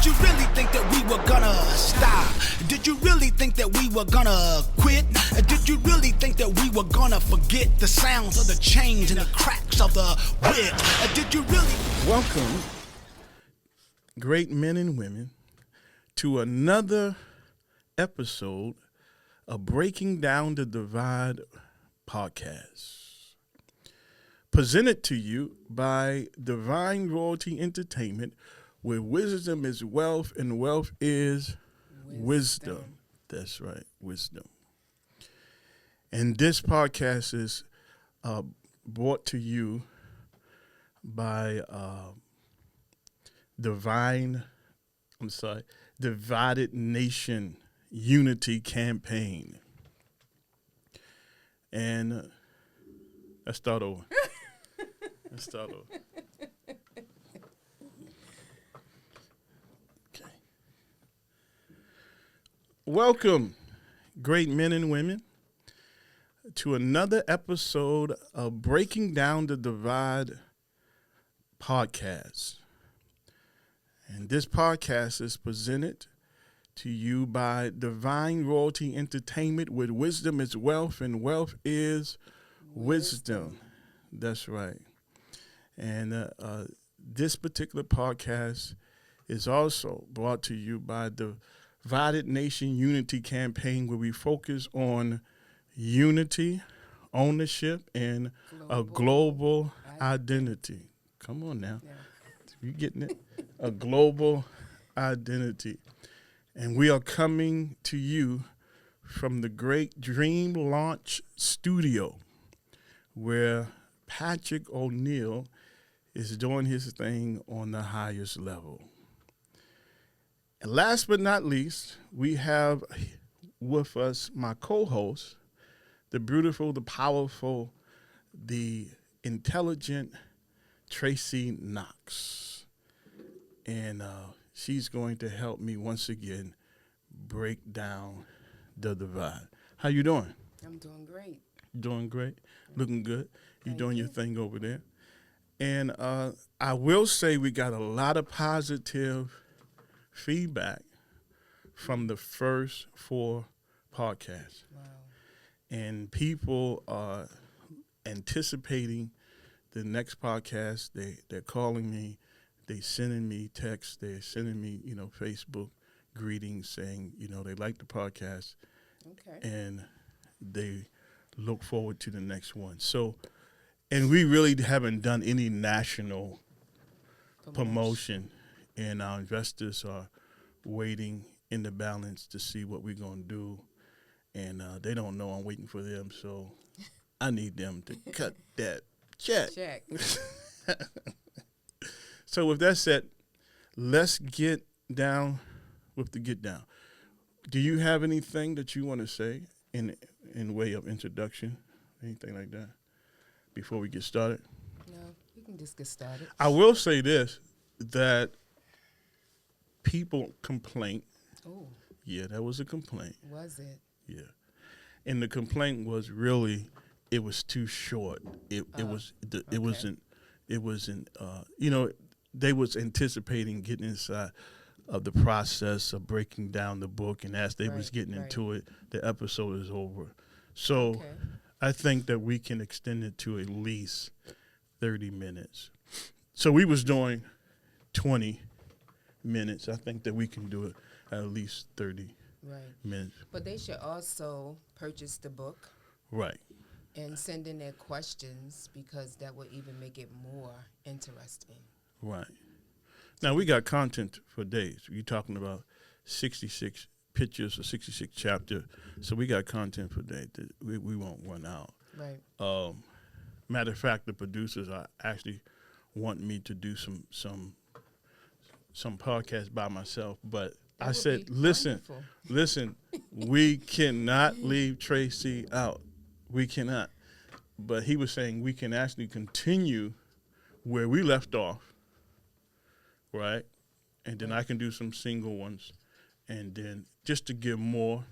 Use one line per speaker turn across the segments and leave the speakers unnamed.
you really think that we were gonna stop? Did you really think that we were gonna quit? Did you really think that we were gonna forget the sounds of the change and the cracks of the whip? Did you really?
Welcome, great men and women, to another episode of Breaking Down the Divide podcast. Presented to you by Divine Royalty Entertainment, where wisdom is wealth and wealth is wisdom. That's right, wisdom. And this podcast is brought to you by Divided Nation Unity Campaign. And let's start over. Okay. Welcome, great men and women, to another episode of Breaking Down the Divide podcast. And this podcast is presented to you by Divine Royalty Entertainment, where wisdom is wealth and wealth is wisdom. That's right. And this particular podcast is also brought to you by the Divided Nation Unity Campaign, where we focus on unity, ownership, and a global identity. Come on now. Yeah. You getting it? A global identity. And we are coming to you from the great Dream Launch Studio, where Patrick O'Neal is doing his thing on the highest level. And last but not least, we have with us my co-host, the beautiful, the powerful, the intelligent Tracey Knox. And she's going to help me once again break down the divide. How you doing?
I'm doing great.
Doing great? Looking good? You doing your thing over there? And I will say we got a lot of positive feedback from the first 4 podcasts.
Wow.
And people are anticipating the next podcast. They're calling me. They're sending me texts. They're sending me, Facebook greetings saying, they like the podcast.
Okay.
And they look forward to the next one. So, and we really haven't done any national promotion, and our investors are waiting in the balance to see what we're going to do, and they don't know I'm waiting for them, so I need them to cut that check. So with that said, let's get down with the get down. Do you have anything that you want to say in way of introduction, anything like that, before we get started?
No, we can just get started.
I will say this, that people complain.
Oh.
Yeah, that was a complaint.
Was it?
Yeah. And the complaint was really, it was too short. It wasn't, they was anticipating getting inside of the process of breaking down the book, and as they was getting into it, the episode is over. So I think that we can extend it to at least 30 minutes. So we was doing 20 minutes. I think that we can do it at least 30 minutes.
But they should also purchase the book.
Right.
And send in their questions, because that will even make it more interesting. Right.
Now, we got content for days. You're talking about 66 pictures or 66 chapters. So we got content for days that we won't run out.
Right.
Matter of fact, the producers are actually want me to do some podcasts by myself. But I said, listen, we cannot leave Tracey out. We cannot. But he was saying we can actually continue where we left off, right? And then I can do some single ones, and then just to give more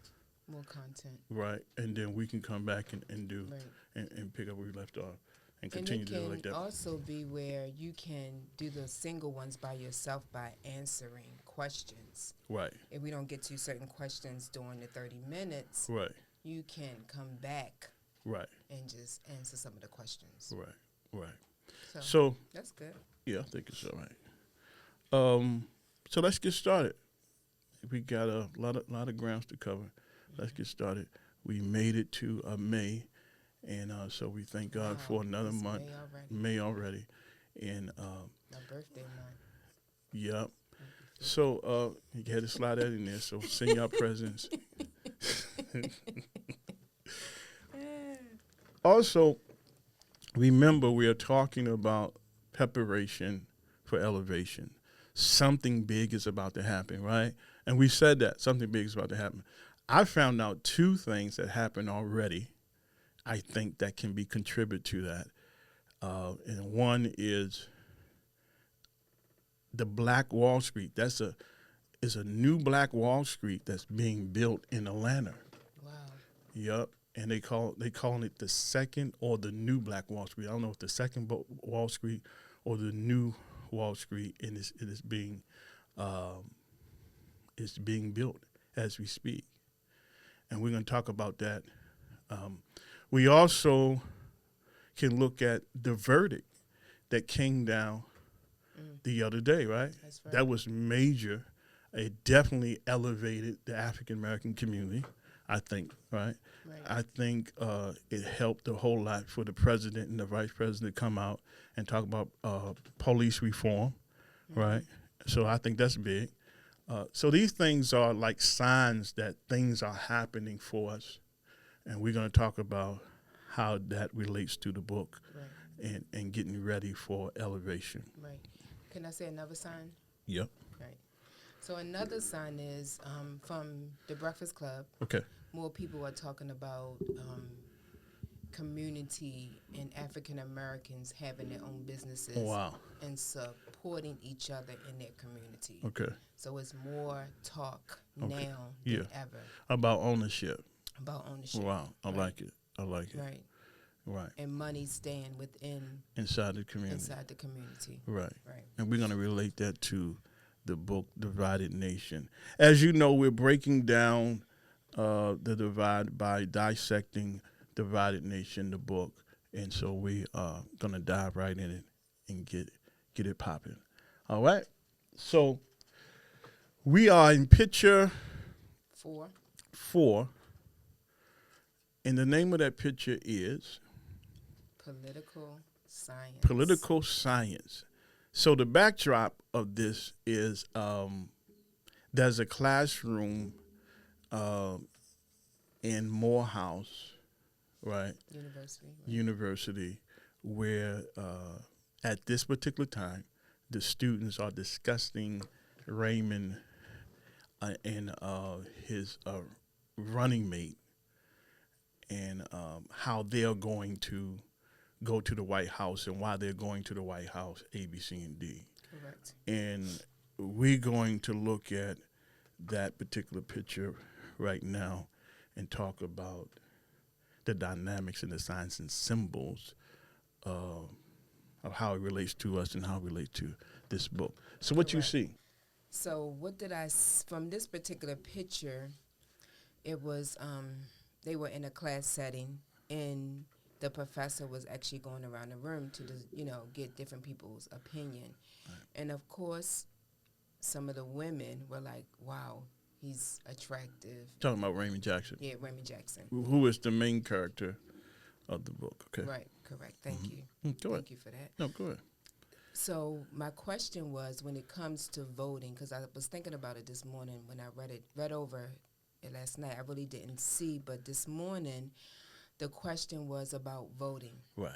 content.
Right. And then we can come back and do and pick up where we left off. and continue to do it like
it can
that.
also be where you can do the single ones by yourself by answering questions.
Right,
If we don't get to certain questions during the 30 minutes,
right,
you can come back
right,
and just answer some of the questions.
right, right.
So,
So,
that's good.
yeah, I think it's all right. So let's get started. We got a lot of grounds to cover. Let's get started. We made it to May, and so we thank God
Wow,
for another
it's
month.
May already.
May already, and
My birthday month.
yep. So you had to slide that in there. So send your presents. Also, remember we are talking about preparation for elevation. Something big is about to happen, right? And we said that something big is about to happen. I found out two things that happened already. I think that can be contributed to that, and one is the Black Wall Street. Is a new Black Wall Street that's being built in Atlanta.
Wow.
Yep, and they calling it the second or the new Black Wall Street. I don't know if the second Wall Street or the new Wall Street, and it's being built as we speak, and we're going to talk about that. We also can look at the verdict that came down the other day, right?
That's right.
That was major. It definitely elevated the African American community, I think, right?
Right.
I think it helped a whole lot for the president and the vice president to come out and talk about police reform, right? So I think that's big. So these things are like signs that things are happening for us, and we're going to talk about how that relates to the book
Right.
and getting ready for elevation.
Right. Can I say another sign?
Yep.
Right. So another sign is from the Breakfast Club.
Okay.
More people are talking about community and African Americans having their own businesses
Wow.
and supporting each other in their community.
Okay.
So it's more talk
Okay.
now
Yeah.
than ever
About ownership.
about ownership.
Wow. I
Right.
like it. I like it.
Right.
Right.
And money staying within
Inside the community.
inside the community.
Right.
Right.
And we're going to relate that to the book Divided Nation. As you know, we're breaking down the divide by dissecting Divided Nation, the book. And so we are going to dive right in it and get it popping. All right. So we are in picture 4. And the name of that picture is
Political science.
Political Science. So the backdrop of this is there's a classroom in Morehouse, right? University, where at this particular time, the students are discussing Raymond and his running mate and how they're going to go to the White House and why they're going to the White House, A, B, C, and D.
Correct.
And we're going to look at that particular picture right now and talk about the dynamics and the signs and symbols of how it relates to us and how it relates to this book. So what you
Correct.
see?
So what did from this particular picture, it was, they were in a class setting and the professor was actually going around the room to, get different people's opinion. Right. And of course, some of the women were like, wow, he's attractive.
Talking about Raymond Jackson.
Yeah, Raymond Jackson.
Who is the main character of the book. Okay.
Right, correct. Thank you.
Go ahead.
Thank you for that.
No, go ahead.
So my question was, when it comes to voting, because I was thinking about it this morning when I read over it last night. I really didn't see, but this morning, the question was about voting.
Right.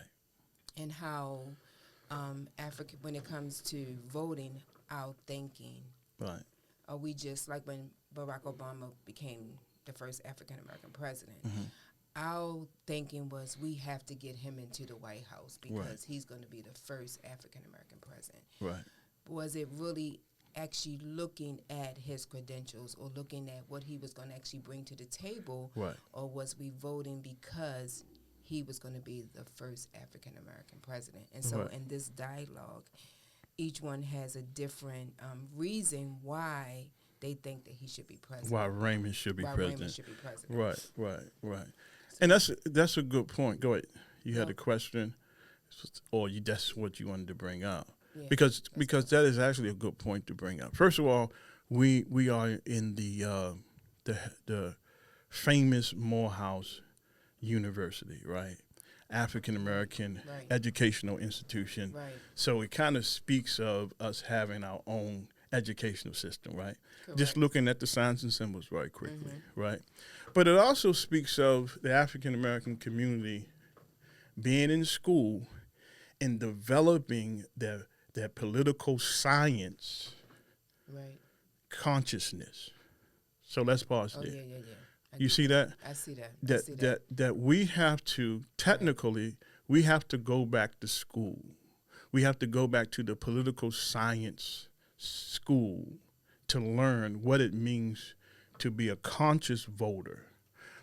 And how Africa, when it comes to voting, our thinking.
Right.
Are we just like when Barack Obama became the first African American president?
Mm-hmm.
Our thinking was we have to get him into the White House because
Right.
he's going to be the first African American president.
Right.
Was it really actually looking at his credentials or looking at what he was going to actually bring to the table?
Right.
Or was we voting because he was going to be the first African American president. And so
Right.
in this dialogue, each one has a different reason why they think that he should be president.
Why Raymond should be
Why
president.
Raymond should be president.
Right. And that's a good point. Go ahead. You had
No.
a question, or that's what you wanted to bring up,
Yeah,
because
that's
that is actually a good point to bring up. First of all, we are in the famous Morehouse University, right? African American
Right.
educational institution.
Right.
So it kind of speaks of us having our own educational system, right? Just
Correct.
looking at the signs and symbols very quickly,
Mm-hmm.
right? But it also speaks of the African American community being in school and developing their political science
Right.
consciousness. So let's pause
Oh,
there.
yeah.
You see that?
I see that.
That we have to technically we have to go back to school. We have to go back to the political science school to learn what it means to be a conscious voter.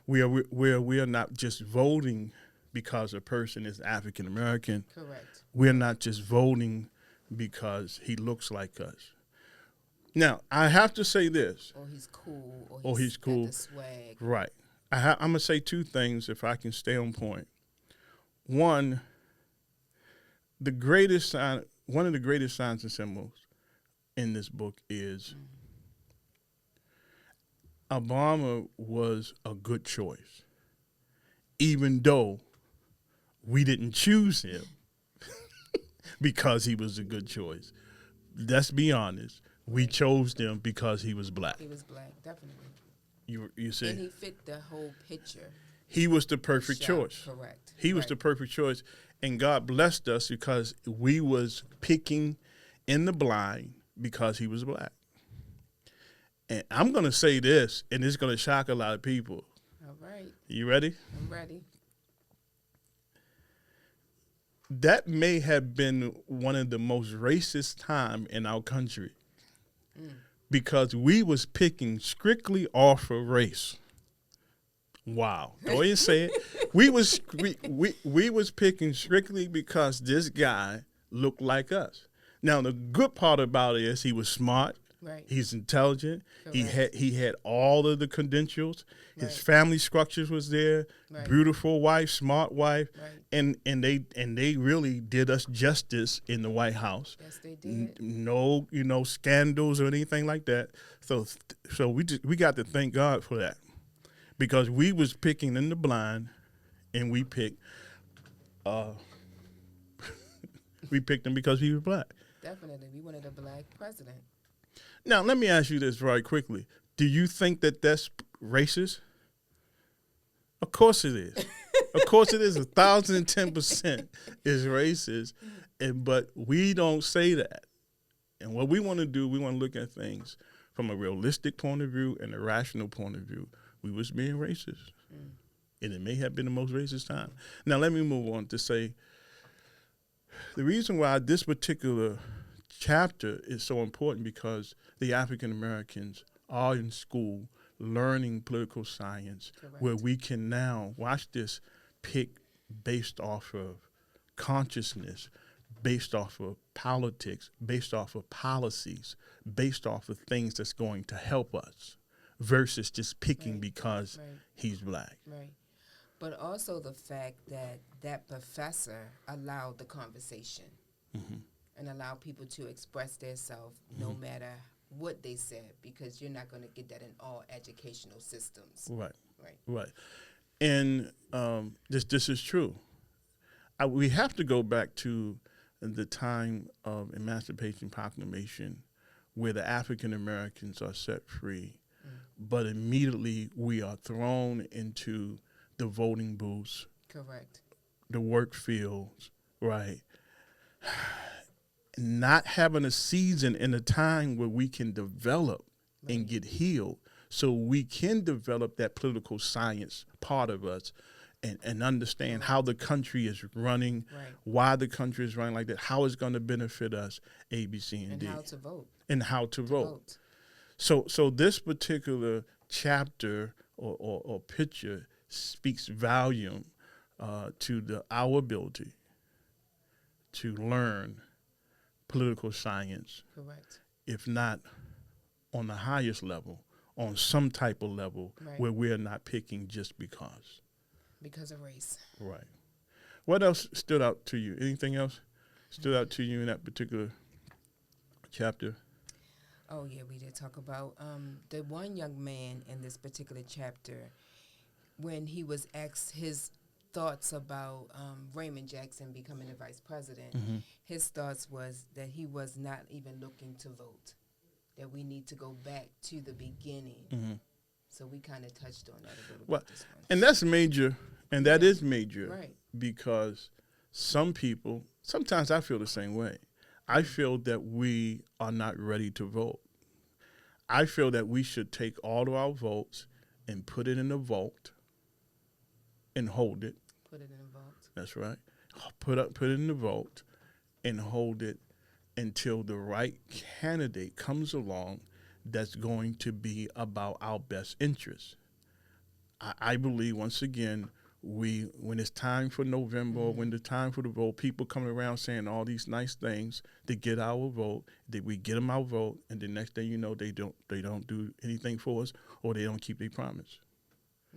We are not just voting because a person is African American.
Correct.
We're not just voting because he looks like us. Now, I have to say this.
Or he's cool.
Or he's
got
cool.
the swag.
Right. I'm going to say two things if I can stay on point. One, one of the greatest signs and symbols in this book is Obama was a good choice, even though we didn't choose him because he was a good choice. Let's be honest. We chose him because he was black.
He was black, definitely.
You see?
And he fit the whole picture.
He was the perfect
Shot,
choice.
Correct.
He was
Right.
the perfect choice. And God blessed us because we was picking in the blind because he was black. And I'm going to say this, and it's going to shock a lot of people.
All right.
You ready?
I'm ready.
That may have been one of the most racist time in our country because we was picking strictly off of race. Wow. Go ahead and say it. We was picking strictly because this guy looked like us. Now the good part about it is he was smart.
Right.
He's intelligent.
Correct.
He had all of the credentials. His
Right.
family structures was there.
Right.
Beautiful wife, smart wife.
Right.
And they really did us justice in the White House.
Yes, they did.
No, scandals or anything like that. So we got to thank God for that. Because we was picking in the blind and we picked we picked him because he was black.
Definitely. We wanted a black president.
Now, let me ask you this very quickly. Do you think that that's racist? Of course it is. Of course it is. 1,010% is racist. But we don't say that. And what we want to do, we want to look at things from a realistic point of view and a rational point of view. We was being racist. And it may have been the most racist time. Now, let me move on to say the reason why this particular chapter is so important because the African Americans are in school learning political science.
Correct.
Where we can now, watch this, pick based off of consciousness, based off of politics, based off of policies, based off of things that's going to help us versus just picking
Right.
because
Right.
he's black.
Right. But also the fact that that professor allowed the conversation and allowed people to express themselves no matter what they said, because you're not going to get that in all educational systems.
Right.
Right.
Right. And this is true. We have to go back to the time of Emancipation Proclamation where the African Americans are set free, but immediately we are thrown into the voting booths,
Correct.
the work fields, right? Not having a season and a time where we can develop and get healed so we can develop that political science part of us and understand how the country is running,
Right.
why the country is running like that, how it's going to benefit us, A, B, C, and
And
D.
how to vote.
And how to vote.
Vote.
So this particular chapter or picture speaks volume our ability to learn political science,
Correct.
if not on the highest level, on some type of level
Right.
where we're not picking just because.
Because of race.
Right. What else stood out to you? Anything else stood out to you in that particular chapter?
Oh, yeah, we did talk about the one young man in this particular chapter, when he was asked his thoughts about Raymond Jackson becoming the vice president.
Mm-hmm.
His thoughts was that he was not even looking to vote, that we need to go back to the beginning.
Mm-hmm.
So we kind of touched on that a little
Well,
bit this one.
and that's major, and that is major,
Right.
because some people, sometimes I feel the same way. I feel that we are not ready to vote. I feel that we should take all of our votes and put it in a vault and hold it.
Put it in a vault.
That's right. Put it in the vault and hold it until the right candidate comes along that's going to be about our best interests. I believe, once again, when it's time for November, or when the time for the vote, people coming around saying all these nice things to get our vote, that we get them our vote, and the next thing you know, they don't do anything for us, or they don't keep their promise.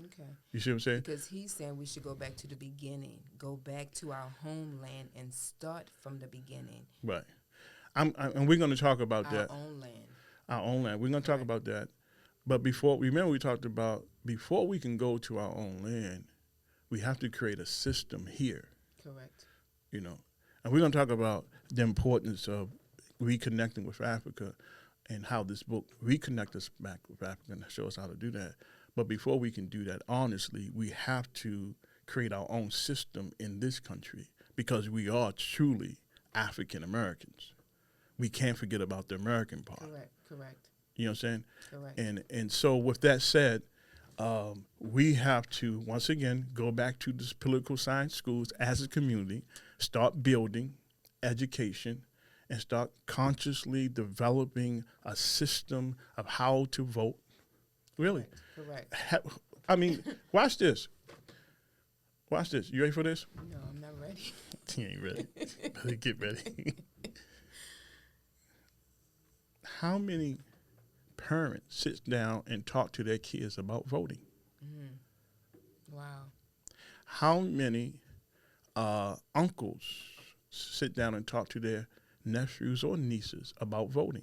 Okay.
You see what I'm saying?
Because he's saying we should go back to the beginning, go back to our homeland and start from the beginning.
Right. And we're going to talk about that.
Our own land.
Our own land. We're going to talk about that. But remember we talked about, before we can go to our own land, we have to create a system here.
Correct.
You know, and we're going to talk about the importance of reconnecting with Africa and how this book reconnects us back with Africa and show us how to do that. But before we can do that, honestly, we have to create our own system in this country, because we are truly African Americans. We can't forget about the American part.
Correct.
You know what I'm saying?
Correct.
And so with that said, we have to, once again, go back to the political science schools as a community, start building education, and start consciously developing a system of how to vote. Really.
Correct.
I mean, watch this. Watch this. You ready for this?
No, I'm not ready.
He ain't ready. Better get ready. How many parents sit down and talk to their kids about voting?
Wow.
How many uncles sit down and talk to their nephews or nieces about voting?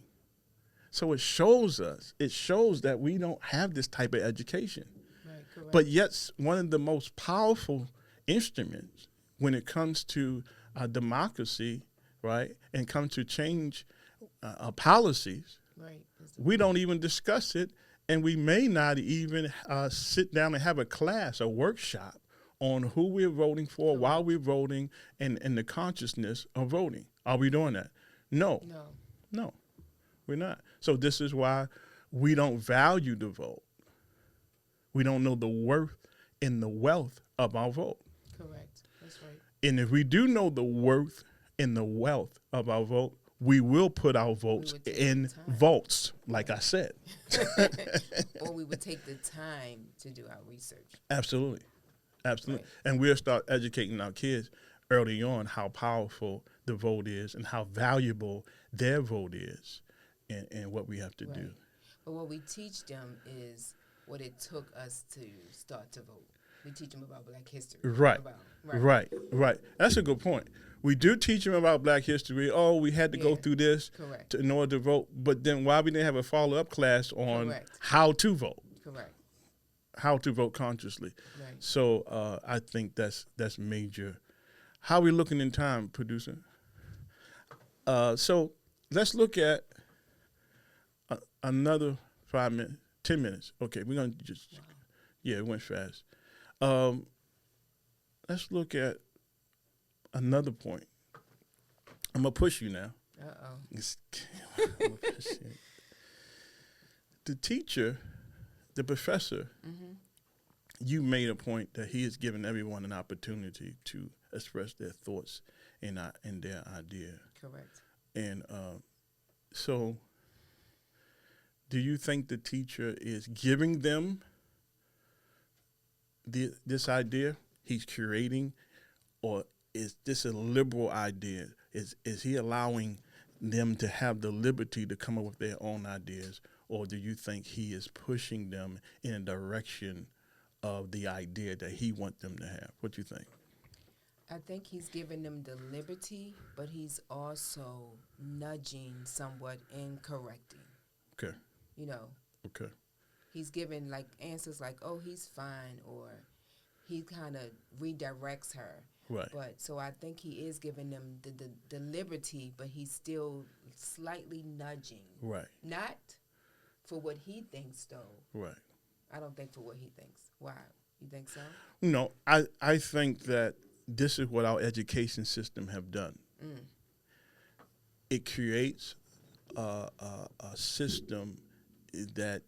So it shows that we don't have this type of education.
Right, correct.
But yet, one of the most powerful instruments when it comes to democracy, right, and comes to change policies,
right.
we don't even discuss it, and we may not even sit down and have a class, a workshop on who we're voting for,
Correct.
while we're voting, and the consciousness of voting. Are we doing that? No, we're not. So this is why we don't value the vote. We don't know the worth and the wealth of our vote.
Correct. That's right.
And if we do know the worth and the wealth of our vote, we will put our votes
would take
in
the time.
vaults, like I said.
Or we would take the time to do our research.
Absolutely. Absolutely.
Right.
And we'll start educating our kids early on how powerful the vote is and how valuable their vote is, and what we have to do.
But what we teach them is what it took us to start to vote. We teach them about Black history.
Right. Right. That's a good point. We do teach them about Black history. Oh, we had to go through this
Correct.
in order to vote. But then why we didn't have a follow-up class on
Correct.
how to vote?
Correct.
How to vote consciously.
Right.
So I think that's major. How are we looking in time, producer? So let's look at another 5 minutes, 10 minutes. Okay, we're going to just, it went fast. Let's look at another point. I'm going to push you now.
Uh-oh.
The teacher, the professor, you made a point that he has given everyone an opportunity to express their thoughts and their idea.
Correct.
And so do you think the teacher is giving them this idea he's curating, or is this a liberal idea? Is he allowing them to have the liberty to come up with their own ideas, or do you think he is pushing them in a direction of the idea that he wants them to have? What do you think?
I think he's giving them the liberty, but he's also nudging somewhat and correcting.
Okay.
You know,
Okay.
he's giving like answers like, "Oh, he's fine," or he kind of redirects her.
Right.
But so I think he is giving them the liberty, but he's still slightly nudging.
Right.
Not for what he thinks, though.
Right.
I don't think for what he thinks. Why? You think so?
No, I think that this is what our education system have done. It creates a system that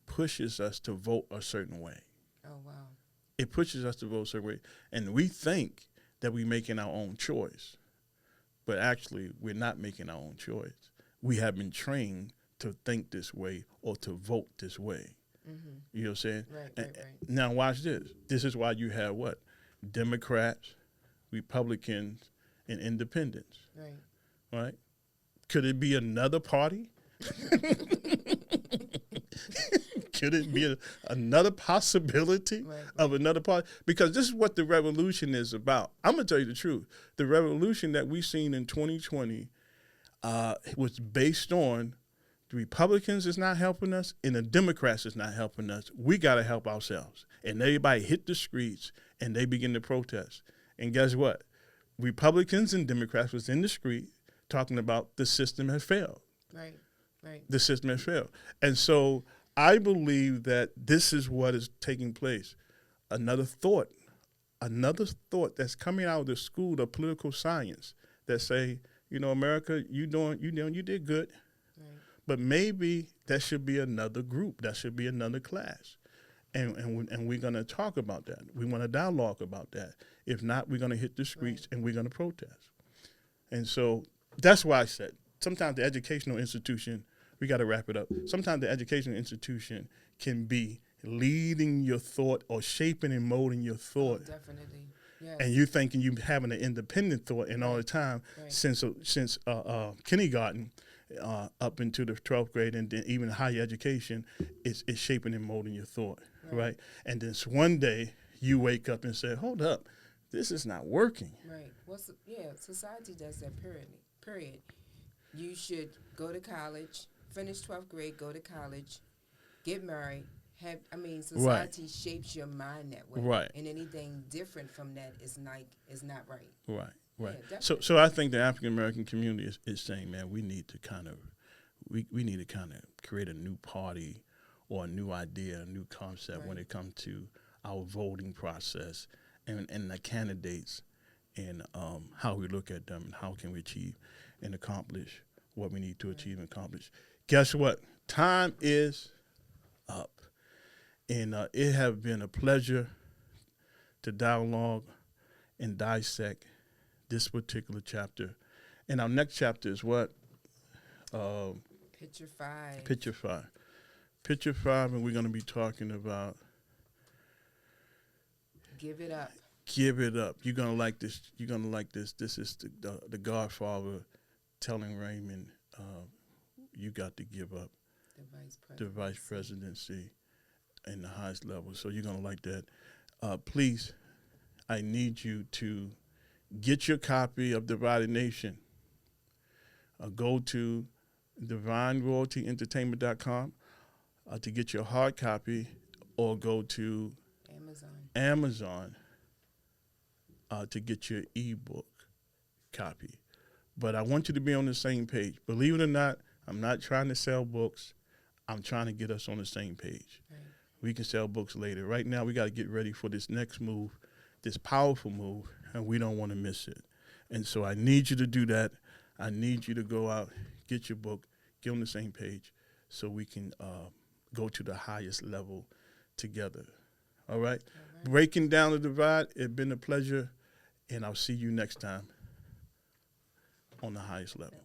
pushes us to vote a certain way.
Oh, wow.
It pushes us to vote a certain way. And we think that we're making our own choice. But actually, we're not making our own choice. We have been trained to think this way or to vote this way. Mm-hmm. You know what I'm saying?
Right.
Now, watch this. This is why you have what? Democrats, Republicans, and independents. Right? Could it be another party? Could it be another possibility of another party? Because this is what the revolution is about. I'm going to tell you the truth. The revolution that we've seen in 2020 was based on the Republicans is not helping us and the Democrats is not helping us. We got to help ourselves. And everybody hit the streets and they begin to protest. And guess what? Republicans and Democrats was in the street talking about the system has failed. Right. The system has failed. And so I believe that this is what is taking place. Another thought that's coming out of the school of political science that say, you know, America, you did good. Right. But maybe that should be another group. That should be another class. And we're going to talk about that. We want to dialogue about that. If not, we're going to hit the streets and we're going to protest. And so that's why I said sometimes the educational institution, we got to wrap it up. Sometimes the educational institution can be leading your thought or shaping and molding your thought.
Oh, definitely. Yes.
And you're thinking you having an independent thought, and all the time since kindergarten up into the 12th grade and then even higher education, it's shaping and molding your thought, right? And then one day you wake up and say, hold up, this is not working.
Right. Society does that period. You should go to college, finish 12th grade, go to college, get married. Society shapes your mind that way.
Right.
And anything different from that is not right.
Right.
Yeah,
so I think the African American community is saying, man, we need to kind of create a new party or a new idea, a new concept when it comes to our voting process and the candidates and how we look at them and how can we achieve and accomplish what we need to achieve and accomplish. Guess what? Time is up. And it has been a pleasure to dialogue and dissect this particular chapter. And our next chapter is what?
Picture 5.
Picture 5, and we're going to be talking about
Give It Up.
Give It Up. You're going to like this. This is the Godfather telling Raymond, you got to give up the vice presidency in the highest level. So you're going to like that. Please, I need you to get your copy of Divided Nation. Go to divineroyaltyentertainment.com to get your hard copy, or go to Amazon to get your ebook copy. But I want you to be on the same page. Believe it or not, I'm not trying to sell books. I'm trying to get us on the same page. Right. We can sell books later. Right now, we got to get ready for this next move, this powerful move, and we don't want to miss it. And so I need you to do that. I need you to go out, get your book, get on the same page so we can go to the highest level together. All right? Breaking down the divide, it's been a pleasure, and I'll see you next time on the highest level.